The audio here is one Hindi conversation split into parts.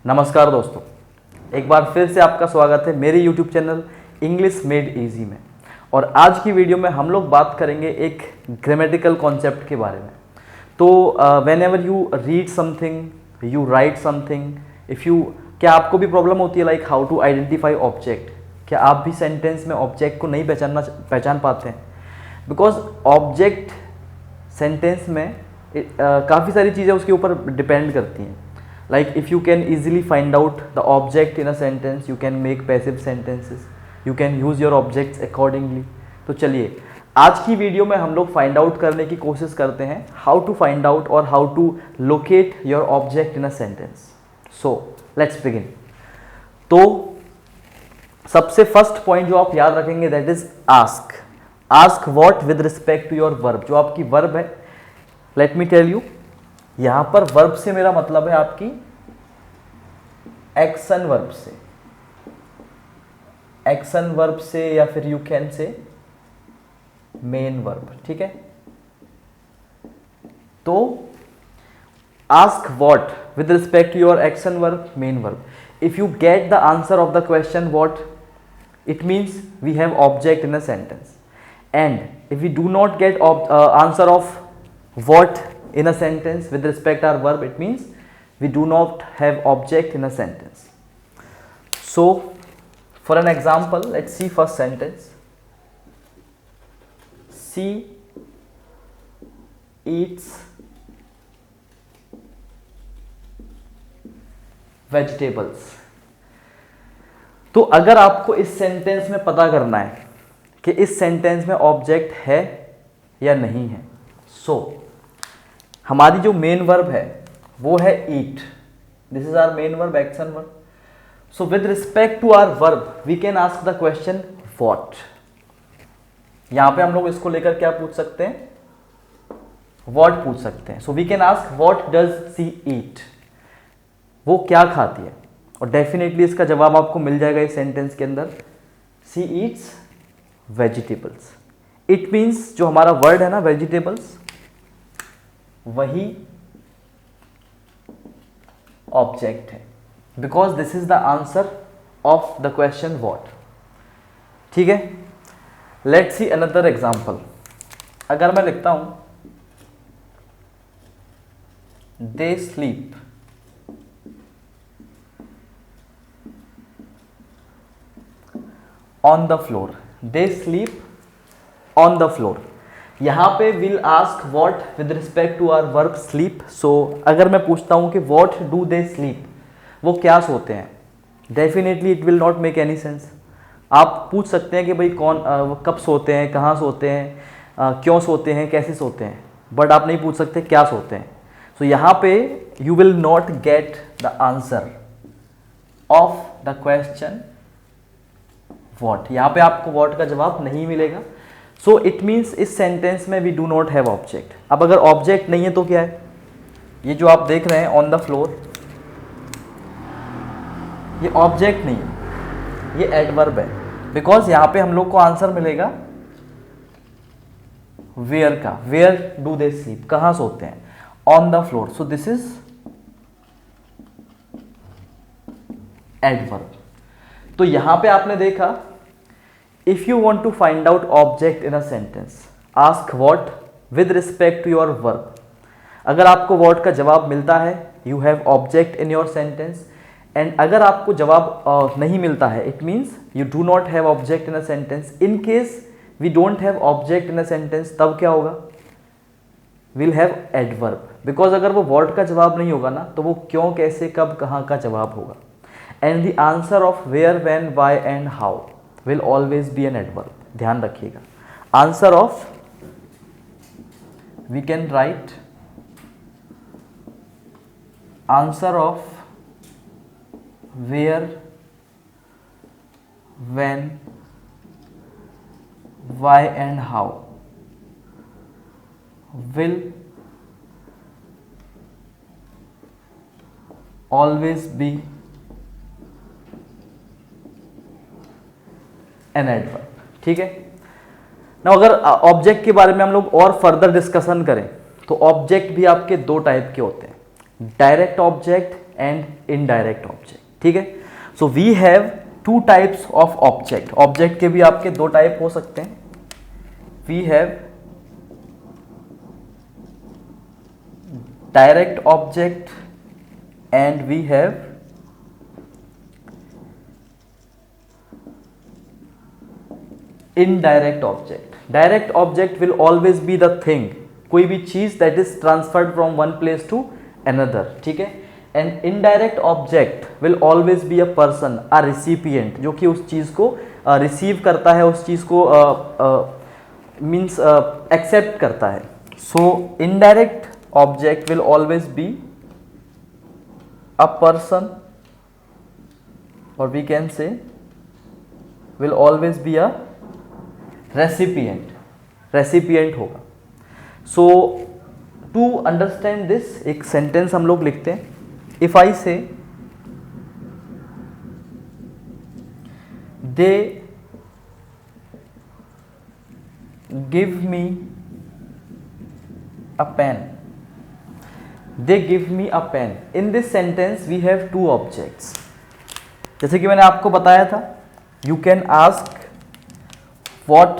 नमस्कार दोस्तों, एक बार फिर से आपका स्वागत है मेरे YouTube channel English made easy में। और आज की वीडियो में हम लोग बात करेंगे एक ग्रामेटिकल कॉन्सेप्ट के बारे में। तो whenever you read something, you write something, क्या आपको भी प्रॉब्लम होती है like how to identify object? क्या आप भी सेंटेंस में ऑब्जेक्ट को नहीं पहचान पाते हैं? बिकॉज ऑब्जेक्ट सेंटेंस में काफ़ी सारी चीज़ें उसके ऊपर डिपेंड करती हैं। Like if you can easily find out the object in a sentence, you can make passive sentences, you can use your objects accordingly। तो चलिए आज की वीडियो में हम लोग फाइंड आउट करने की कोशिश करते हैं हाउ टू फाइंड आउट और how to locate your object in a sentence. So let's begin. तो सबसे फर्स्ट पॉइंट जो आप याद रखेंगे that is ask. Ask what with respect to your verb. जो आपकी वर्ब है, लेट मी टेल यू, यहां पर वर्ब से मेरा मतलब है आपकी एक्शन वर्ब से, एक्शन वर्ब से, या फिर you can say main verb. ठीक है, तो ask what with respect to your action verb, main verb. If you get the answer of the question what, it means we have object in a sentence. And if you do not get answer of what in a sentence with respect our verb, it means we do not have object in a sentence. So for an example, let's see first sentence. She eats vegetables। तो अगर आपको इस सेंटेंस में पता करना है कि इस सेंटेंस में ऑब्जेक्ट है या नहीं है, हमारी जो मेन वर्ब है वो है eat. This is our main verb, action verb. So with respect to our verb we can ask the question what. यहां पे हम लोग इसको लेकर क्या पूछ सकते हैं? व्हाट पूछ सकते हैं। So we can ask what does she eat. वो क्या खाती है? और डेफिनेटली इसका जवाब आपको मिल जाएगा इस सेंटेंस के अंदर, सी ईट्स वेजिटेबल्स। इट मीन्स जो हमारा वर्ड है ना वेजिटेबल्स, वही ऑब्जेक्ट है, because this is the answer of the question what. ठीक है, लेट्स सी अनदर एग्जांपल। अगर मैं लिखता हूं they sleep on the floor, they sleep on the floor. यहां पे will ask what with respect to our verb sleep. So अगर मैं पूछता हूं कि व्हाट डू दे स्लीप, वो क्या सोते हैं, definitely it will not make any sense. आप पूछ सकते हैं कि भाई वो कब सोते हैं, कहाँ सोते हैं, क्यों सोते हैं, कैसे सोते हैं, बट आप नहीं पूछ सकते क्या सोते हैं। सो यहां पे you will not get the answer of the question what. यहां पे आपको व्हाट का जवाब नहीं मिलेगा। सो इट मीन्स इस सेंटेंस में we do not have object. अब अगर ऑब्जेक्ट नहीं है तो क्या है? ये जो आप देख रहे हैं ऑन द फ्लोर, ये ऑब्जेक्ट नहीं है, ये एडवर्ब है। बिकॉज यहां पे हम लोग को आंसर मिलेगा वेयर का। वेयर डू दे स्लीप, कहां सोते हैं? On the floor. So this is adverb. तो यहां पे आपने देखा, if you want to find out object in a sentence, ask what with respect to your verb। अगर आपको what का जवाब मिलता है, you have object in your sentence। and अगर आपको जवाब नहीं मिलता है, it means you do not have object in a sentence। in case we don't have object in a sentence, तब क्या होगा? we'll have adverb। because अगर वो what का जवाब नहीं होगा ना, तो वो क्यों, कैसे, कब, कहाँ का जवाब होगा। and the answer of where, when, why and how will always be an adverb। ध्यान रखिएगा, answer of we can write answer of where, when, why and how will always be an adverb। ठीक है ना। अगर ऑब्जेक्ट के बारे में हम लोग और फर्दर डिस्कशन करें तो ऑब्जेक्ट भी आपके दो टाइप के होते हैं, direct object and indirect object, ठीक है। So we have two types of object. Object के भी आपके दो टाइप हो सकते हैं। We have direct object and we have indirect object. Direct object will always be the thing, कोई भी चीज that is transferred from one place to another, ठीक है। And indirect object will always be a person, a recipient, जो कि उस चीज को रिसीव करता है, उस चीज को मीन्स एक्सेप्ट करता है। So indirect object will always be a person, और we can say will always be a recipient होगा। सो टू अंडरस्टैंड दिस एक सेंटेंस हम लोग लिखते हैं। If I say they give me a pen, they give me a pen, in this sentence we have two objects. जैसे कि मैंने आपको बताया था, you can ask what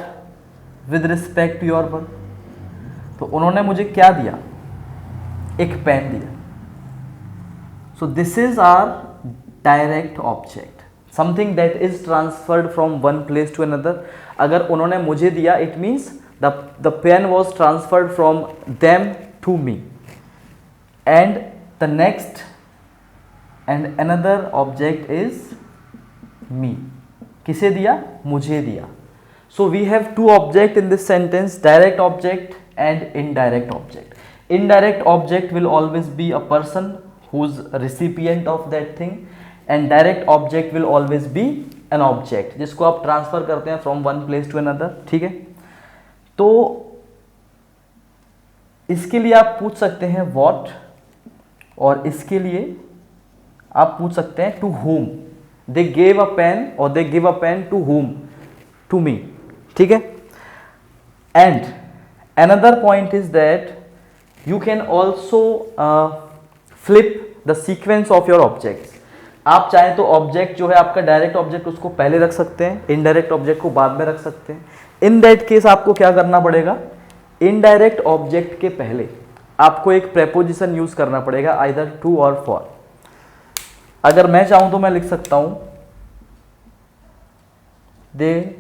with respect to your work, तो उन्होंने मुझे क्या दिया, एक पेन दिया। So this is our direct object, something that is transferred from one place to another. अगर उन्होंने मुझे दिया, it means the pen was transferred from them to me, and the next and another object is me. किसे दिया, मुझे दिया। So we have two objects in this sentence, direct object and indirect object. Indirect object will always be a person who's a recipient of that thing, and direct object will always be an object जिसको आप ट्रांसफर करते हैं from one place to another, ठीक है। तो इसके लिए आप पूछ सकते हैं what, और इसके लिए आप पूछ सकते हैं to whom. They gave a pen or they give a pen to whom? To me, ठीक है। And another point is that you can also flip the sequence of your objects. आप चाहें तो ऑब्जेक्ट जो है आपका डायरेक्ट ऑब्जेक्ट, उसको पहले रख सकते हैं, इनडायरेक्ट ऑब्जेक्ट को बाद में रख सकते हैं। इन दैट केस आपको क्या करना पड़ेगा, इनडायरेक्ट ऑब्जेक्ट के पहले आपको एक प्रेपोजिशन यूज करना पड़ेगा, आइदर टू और फॉर। अगर मैं चाहूं तो मैं लिख सकता हूं they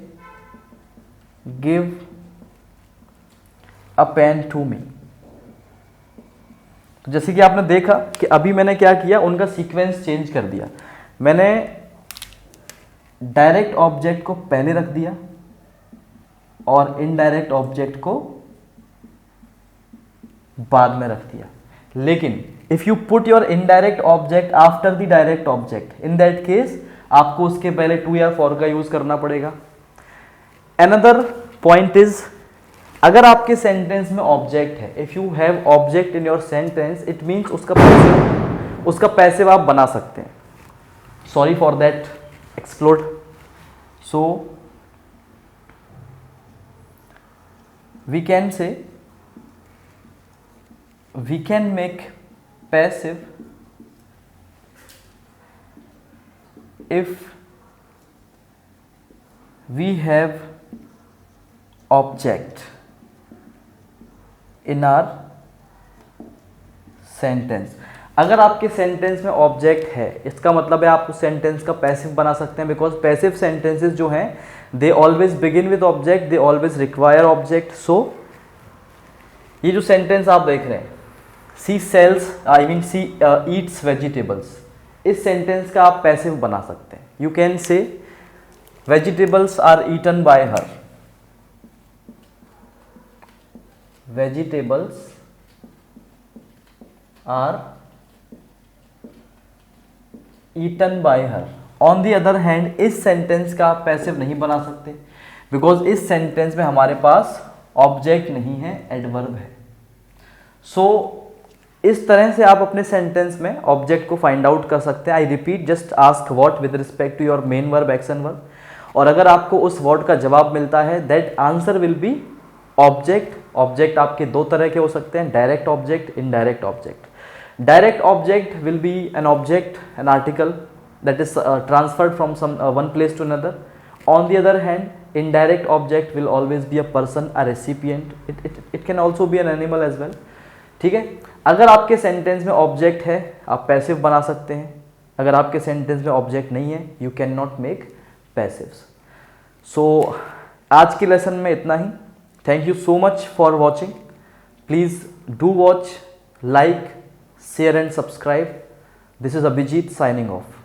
give a pen to me. तो जैसे कि आपने देखा कि अभी मैंने क्या किया, उनका सीक्वेंस चेंज कर दिया। मैंने डायरेक्ट ऑब्जेक्ट को पहले रख दिया और इनडायरेक्ट ऑब्जेक्ट को बाद में रख दिया। लेकिन if you put your indirect object after the direct object, in that case आपको उसके पहले टू या फॉर का यूज करना पड़ेगा। अनदर पॉइंट इज, अगर आपके सेंटेंस में ऑब्जेक्ट है, if you have object in your sentence, it means उसका पैसिव आप बना सकते हैं। Sorry for that explode. So we can say we can make passive if we have object in our sentence। अगर आपके सेंटेंस में ऑब्जेक्ट है, इसका मतलब है आप उस सेंटेंस का पैसिव बना सकते हैं, बिकॉज पैसिव सेंटेंसेस जो हैं they always begin with object, they always require object. So ये जो सेंटेंस आप देख रहे हैं, she sells I mean she eats vegetables, इस सेंटेंस का आप पैसिव बना सकते हैं। You can say vegetables are eaten by her, vegetables are eaten by her. On the other hand इस सेंटेंस का आप पैसिव नहीं बना सकते, बिकॉज इस सेंटेंस में हमारे पास ऑब्जेक्ट नहीं है, एडवर्ब है। सो इस तरह से आप अपने सेंटेंस में ऑब्जेक्ट को फाइंड आउट कर सकते हैं। I repeat, just ask what with respect to your main verb, action verb, और अगर आपको उस वर्ड का जवाब मिलता है, that answer will be object. Object आपके दो तरह के हो सकते हैं, direct object, indirect object. Direct object will be an object, an article that is transferred from some one place to another. On the other hand, indirect object will always be a person, a recipient. It can also be an animal as well. ठीक है, अगर आपके सेंटेंस में ऑब्जेक्ट है आप पैसिव बना सकते हैं, अगर आपके सेंटेंस में ऑब्जेक्ट नहीं है you can not make passives. So आज के लेसन में इतना ही. Thank you so much for watching. Please do watch, like, share and subscribe. This is Abhijit signing off.